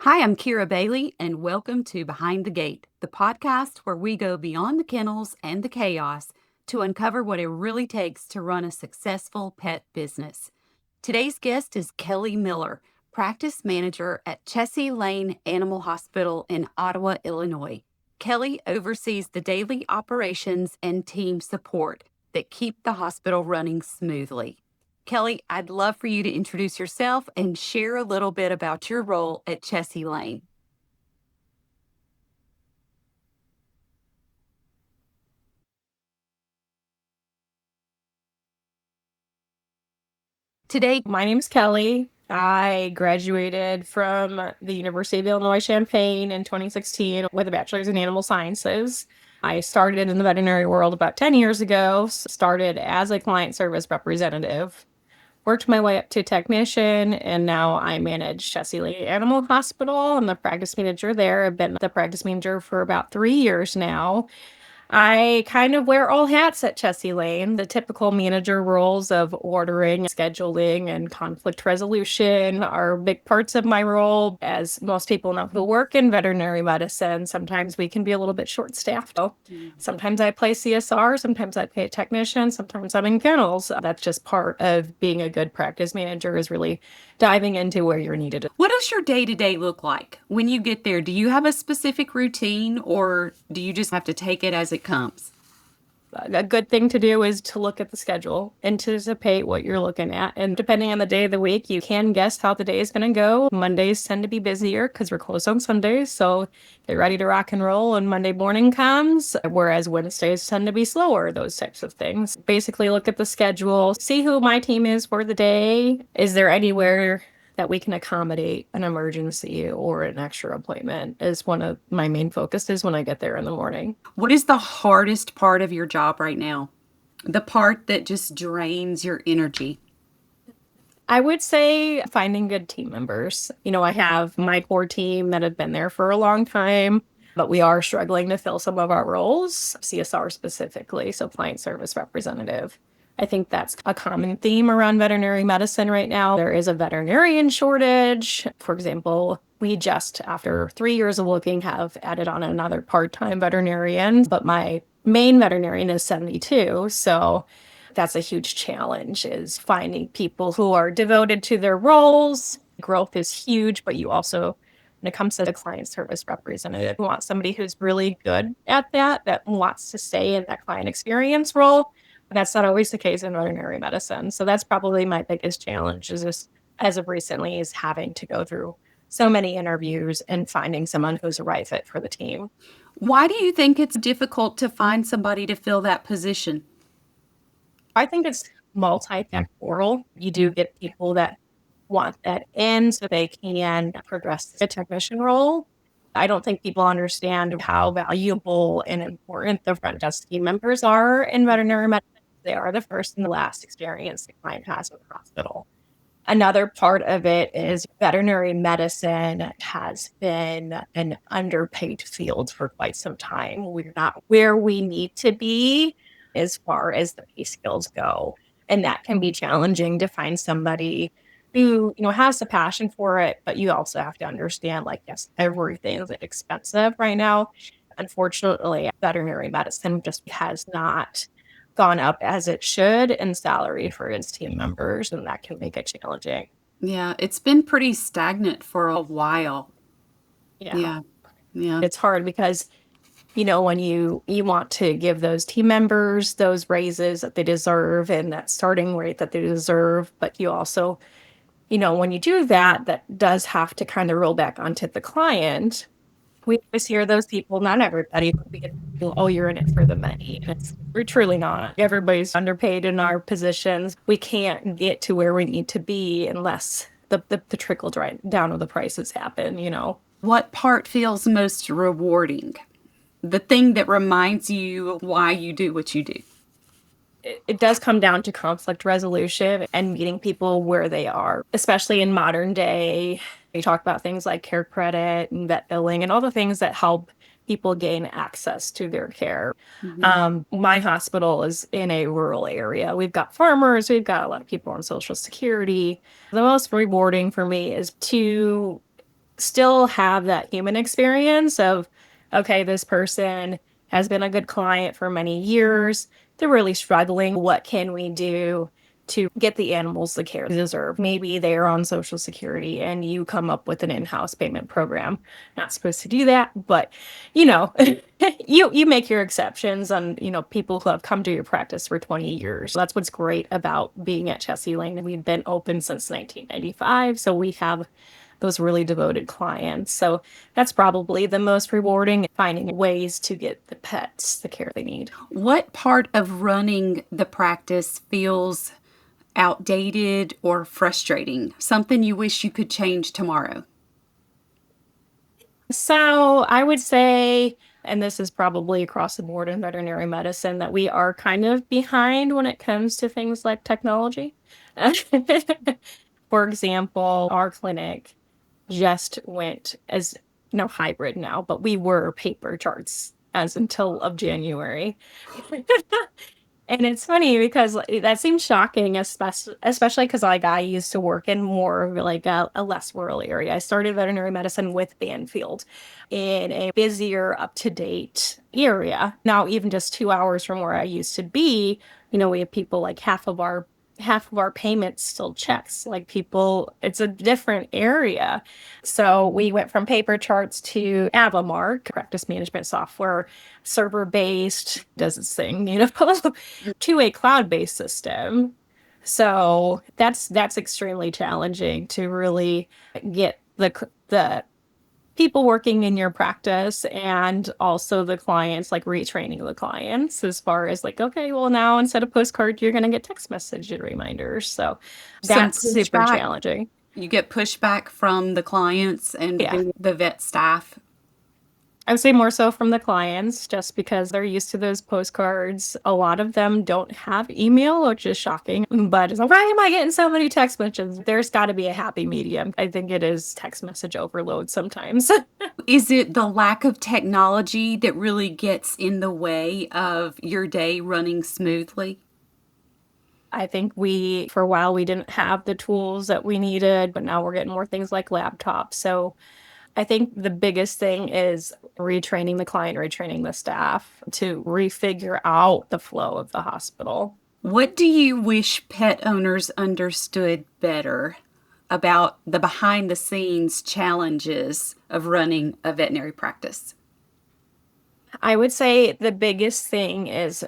Hi, I'm Kira Bailey, and welcome to Behind the Gate, the podcast where we go beyond the kennels and the chaos to uncover what it really takes to run a successful pet business. Today's guest is Kelly Miller, practice manager at Chessie Lane Animal Hospital in Ottawa, Illinois. Kelly oversees the daily operations and team support that keep the hospital running smoothly. Kelly, I'd love for you to introduce yourself and share a little bit about your role at Chessie Lane. Today, My name's Kelly. I graduated from the University of Illinois Champaign in 2016 with a bachelor's in animal sciences. I started in the veterinary world about 10 years ago, started as a client service representative, worked my way up to technician, and now I manage Chessie Lane Animal Hospital. I'm the practice manager there. I've been the practice manager for about 3 years now. I kind of wear all hats at Chessie Lane, the typical manager roles of ordering, scheduling, and conflict resolution are big parts of my role. As most people know who work in veterinary medicine, sometimes we can be a little bit short staffed. So sometimes I play CSR, sometimes I play a technician, sometimes I'm in kennels. That's just part of being a good practice manager, is really diving into where you're needed. what does your day to day look like when you get there? Do you have a specific routine or do you just have to take it as it comes? A good thing to do is to look at the schedule, anticipate what you're looking at. And depending on the day of the week, you can guess how the day is going to go. Mondays tend to be busier because we're closed on Sundays. So get ready to rock and roll when Monday morning comes, whereas Wednesdays tend to be slower, those types of things. Basically, look at the schedule, see who my team is for the day. Is there anywhere that we can accommodate an emergency or an extra appointment is one of my main focuses when I get there in the morning. What is the hardest part of your job right now? The part that just drains your energy? I would say finding good team members. I have my core team that have been there for a long time, but we are struggling to fill some of our roles, CSR specifically, so client service representative. I think that's a common theme around veterinary medicine right now. There is a veterinarian shortage. For example, we just, after 3 years of looking, have added on another part-time veterinarian, but my main veterinarian is 72. So that's a huge challenge, is finding people who are devoted to their roles. Growth is huge, but you also, when it comes to the client service representative, you want somebody who's really good at that wants to stay in that client experience role. That's not always the case in veterinary medicine. So that's probably my biggest challenge, is just as of recently, is having to go through so many interviews and finding someone who's a right fit for the team. Why do you think it's difficult to find somebody to fill that position? I think it's multifactorial. You do get people that want that in so they can progress the technician role. I don't think people understand how valuable and important the front desk team members are in veterinary medicine. They are the first and the last experience the client has in the hospital. Another part of it is veterinary medicine has been an underpaid field for quite some time. We're not where we need to be as far as the pay skills go. And that can be challenging to find somebody who, has the passion for it, but you also have to understand, like, yes, everything is expensive right now. Unfortunately, veterinary medicine just has not gone up as it should in salary for its team members, and that can make it challenging. Yeah, it's been pretty stagnant for a while. Yeah. Yeah, yeah. It's hard because, when you want to give those team members those raises that they deserve and that starting rate that they deserve, but you also, when you do that, that does have to kind of roll back onto the client. We always hear those people, not everybody, but we get people, oh, you're in it for the money. And we're truly not. Everybody's underpaid in our positions. We can't get to where we need to be unless the trickle down of the prices happen. What part feels most rewarding? The thing that reminds you why you do what you do. It does come down to conflict resolution and meeting people where they are, especially in modern day. We talk about things like care credit and vet billing and all the things that help people gain access to their care. My hospital is in a rural area. We've got farmers, we've got a lot of people on Social Security. The most rewarding for me is to still have that human experience of, okay, this person has been a good client for many years. They're really struggling. What can we do to get the animals the care they deserve? Maybe they're on Social Security and you come up with an in-house payment program. Not supposed to do that, but you know, you make your exceptions on, people who have come to your practice for 20 years. That's what's great about being at Chessie Lane. We've been open since 1995, so we have those really devoted clients. So that's probably the most rewarding, finding ways to get the pets the care they need. What part of running the practice feels outdated or frustrating? Something you wish you could change tomorrow? So I would say, and this is probably across the board in veterinary medicine, that we are kind of behind when it comes to things like technology. For example, our clinic just went as hybrid now, but we were paper charts as until of January. And it's funny because that seems shocking, especially because like I used to work in more of like a less rural area. I started veterinary medicine with Banfield in a busier, up-to-date area. Now, even just 2 hours from where I used to be, we have people like half of our payments still checks. Like people, it's a different area. So we went from paper charts to Avamark, practice management software, server-based, does its thing, to a cloud-based system. So that's extremely challenging to really get the people working in your practice and also the clients, like retraining the clients as far as like, okay, well, now instead of postcard, you're going to get text message reminders. So Some that's super pushback. challenging. You get pushback from the clients and Yeah. the vet staff. I would say more so from the clients, just because they're used to those postcards. A lot of them don't have email, which is shocking. But it's like, why am I getting so many text messages? There's got to be a happy medium. I think it is text message overload sometimes. Is it the lack of technology that really gets in the way of your day running smoothly? I think for a while, we didn't have the tools that we needed, but now we're getting more things like laptops. So I think the biggest thing is retraining the client, retraining the staff to refigure out the flow of the hospital. What do you wish pet owners understood better about the behind the scenes challenges of running a veterinary practice? I would say the biggest thing is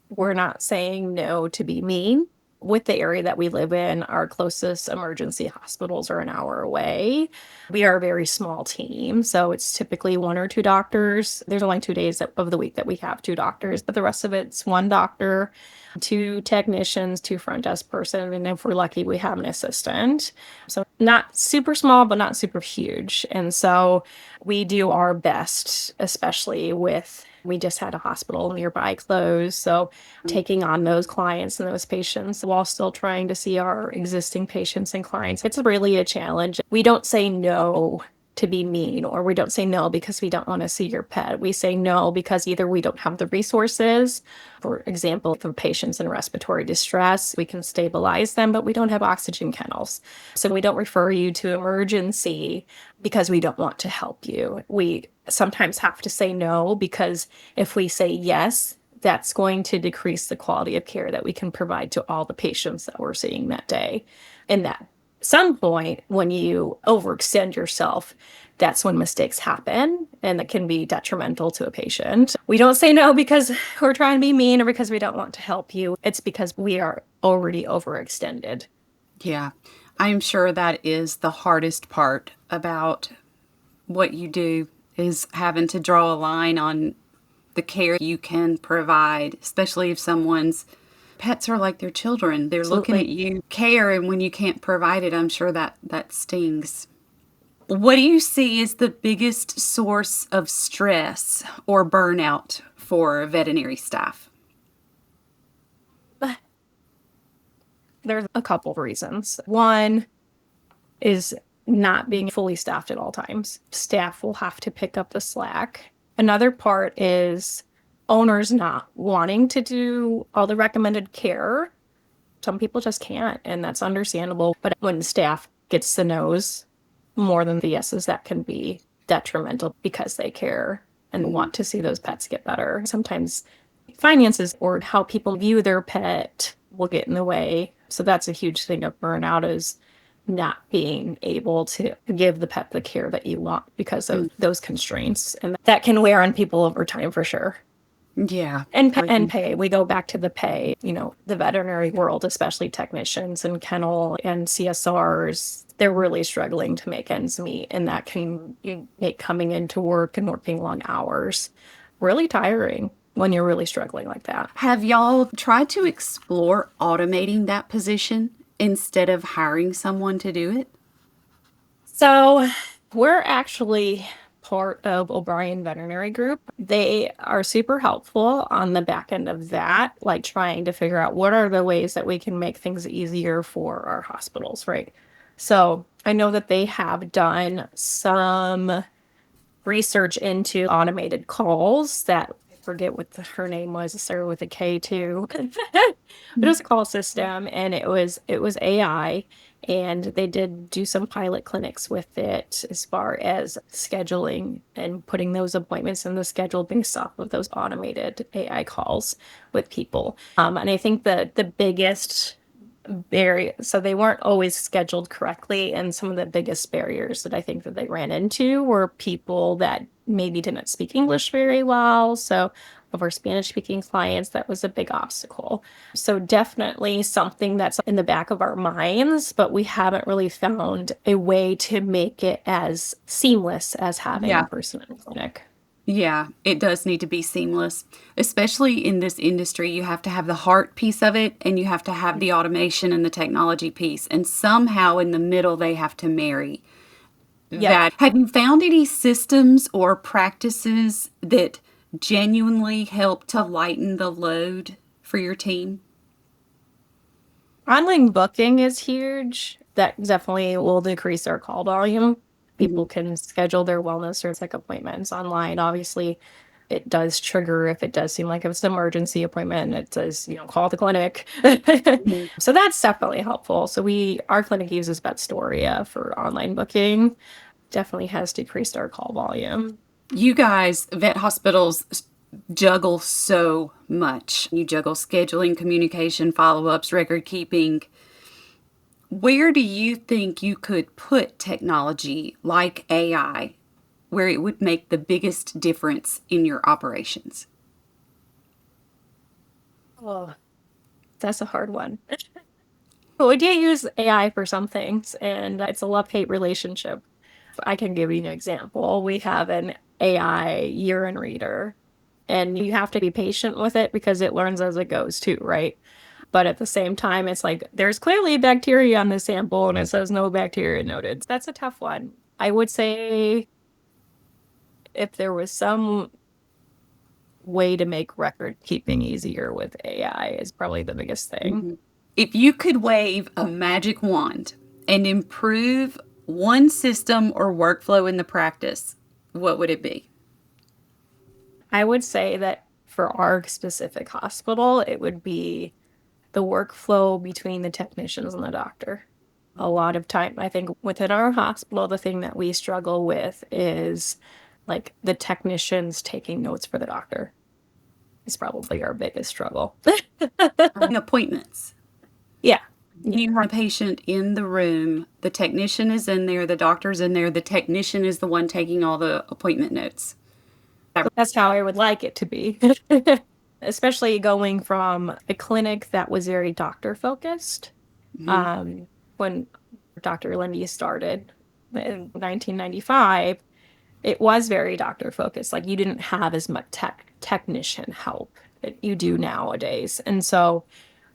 we're not saying no to be mean. With the area that we live in, our closest emergency hospitals are an hour away. We are a very small team, so it's typically one or two doctors. There's only 2 days of the week that we have two doctors, but the rest of it's one doctor, two technicians, two front desk person, and if we're lucky, we have an assistant. So not super small, but not super huge. And so we do our best, especially with we just had a hospital nearby close. So taking on those clients and those patients while still trying to see our existing patients and clients, it's really a challenge. We don't say no to be mean, or we don't say no because we don't want to see your pet. We say no because either we don't have the resources, for example, for patients in respiratory distress, we can stabilize them, but we don't have oxygen kennels. So we don't refer you to emergency because we don't want to help you. We sometimes have to say no because if we say yes, that's going to decrease the quality of care that we can provide to all the patients that we're seeing that day. And that some point when you overextend yourself, that's when mistakes happen and that can be detrimental to a patient. We don't say no because we're trying to be mean or because we don't want to help you. It's because we are already overextended. Yeah, I'm sure that is the hardest part about what you do is having to draw a line on the care you can provide, especially if someone's pets are like their children. They're looking at you care, and when you can't provide it, I'm sure that stings. What do you see as the biggest source of stress or burnout for veterinary staff? There's a couple of reasons. One is not being fully staffed at all times. Staff will have to pick up the slack. Another part is owners not wanting to do all the recommended care. Some people just can't, and that's understandable. But when staff gets the nose, more than the yeses that can be detrimental because they care and Mhm. want to see those pets get better. Sometimes finances or how people view their pet will get in the way. So that's a huge thing of burnout is not being able to give the pet the care that you want because of those constraints. And that can wear on people over time for sure. Yeah. And pay. We go back to the pay, the veterinary world, especially technicians and kennel and CSRs, they're really struggling to make ends meet. And that can make coming into work and working long hours really tiring when you're really struggling like that. Have y'all tried to explore automating that position instead of hiring someone to do it? So we're actually part of O'Brien Veterinary Group. They are super helpful on the back end of that, like trying to figure out what are the ways that we can make things easier for our hospitals, right? So I know that they have done some research into automated calls that I forget what her name was. It started with a K too. But it was a call system and it was AI and they did do some pilot clinics with it as far as scheduling and putting those appointments in the schedule based off of those automated AI calls with people. And I think the biggest so they weren't always scheduled correctly, and some of the biggest barriers that I think that they ran into were people that maybe didn't speak English very well. So of our Spanish speaking clients, that was a big obstacle. So definitely something that's in the back of our minds, but we haven't really found a way to make it as seamless as having a Yeah. person in the clinic. Yeah, it does need to be seamless. Especially in this industry, you have to have the heart piece of it and you have to have the automation and the technology piece. And somehow in the middle, they have to marry Yep. that. Have you found any systems or practices that genuinely help to lighten the load for your team? Online booking is huge. That definitely will decrease our call volume. Mhm. People can schedule their wellness or tech appointments online. Obviously, it does trigger if it does seem like it's an emergency appointment. It says, call the clinic. Mhm. So that's definitely helpful. So our clinic uses Storia for online booking. Definitely has decreased our call volume. You guys, vet hospitals juggle so much. You juggle scheduling, communication, follow ups, record keeping. Where do you think you could put technology like AI where it would make the biggest difference in your operations? Oh, that's a hard one. But we do use AI for some things, and it's a love-hate relationship. I can give you an example. We have an AI urine reader, and you have to be patient with it because it learns as it goes too, right? But at the same time, it's like there's clearly bacteria on the sample and it says no bacteria noted. That's a tough one. I would say if there was some way to make record keeping easier with AI is probably the biggest thing. Mhm. If you could wave a magic wand and improve one system or workflow in the practice, what would it be? I would say that for our specific hospital, it would be the workflow between the technicians and the doctor. A lot of time, I think within our hospital, the thing that we struggle with is like the technicians taking notes for the doctor is probably our biggest struggle. Appointments. Yeah. You have a patient in the room, the technician is in there, the doctor's in there, the technician is the one taking all the appointment notes. That's how I would like it to be. Especially going from a clinic that was very doctor focused. Mhm. When Dr. Lindy started in 1995, it was very doctor focused. Like you didn't have as much technician help that you do nowadays. And so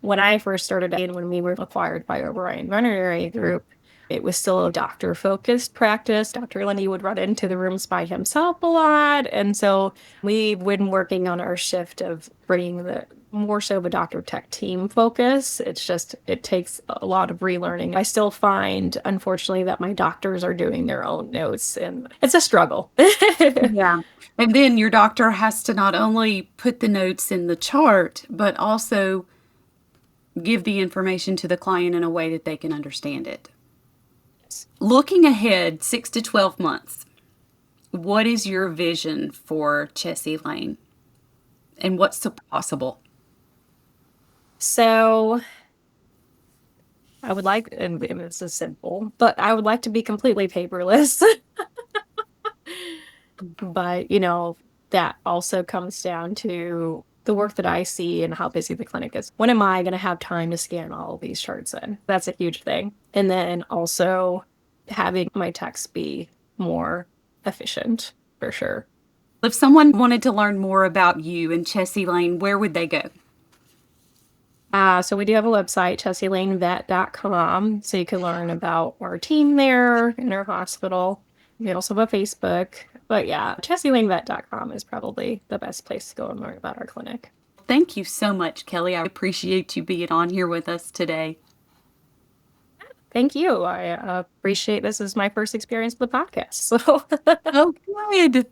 when I first started and when we were acquired by O'Brien Veterinary Group, it was still a doctor focused practice. Dr. Lenny would run into the rooms by himself a lot. And so we've been working on our shift of bringing the more so of a doctor tech team focus. It's just, it takes a lot of relearning. I still find, unfortunately, that my doctors are doing their own notes and it's a struggle. Yeah. And then your doctor has to not only put the notes in the chart, but also give the information to the client in a way that they can understand it. Looking ahead 6 to 12 months, what is your vision for Chessie Lane and what's so possible? So I would like, and this is simple, but I would like to be completely paperless. But, that also comes down to the work that I see and how busy the clinic is. When am I going to have time to scan all of these charts in? That's a huge thing. And then also having my techs be more efficient for sure. If someone wanted to learn more about you and Chessie Lane, where would they go? So we do have a website, chessielanvet.com. So you can learn about our team there in our hospital. We also have a Facebook. But yeah, chessielanvet.com is probably the best place to go and learn about our clinic. Thank you so much, Kelly. I appreciate you being on here with us today. Thank you. I appreciate this is my first experience with the podcast. So Oh, good.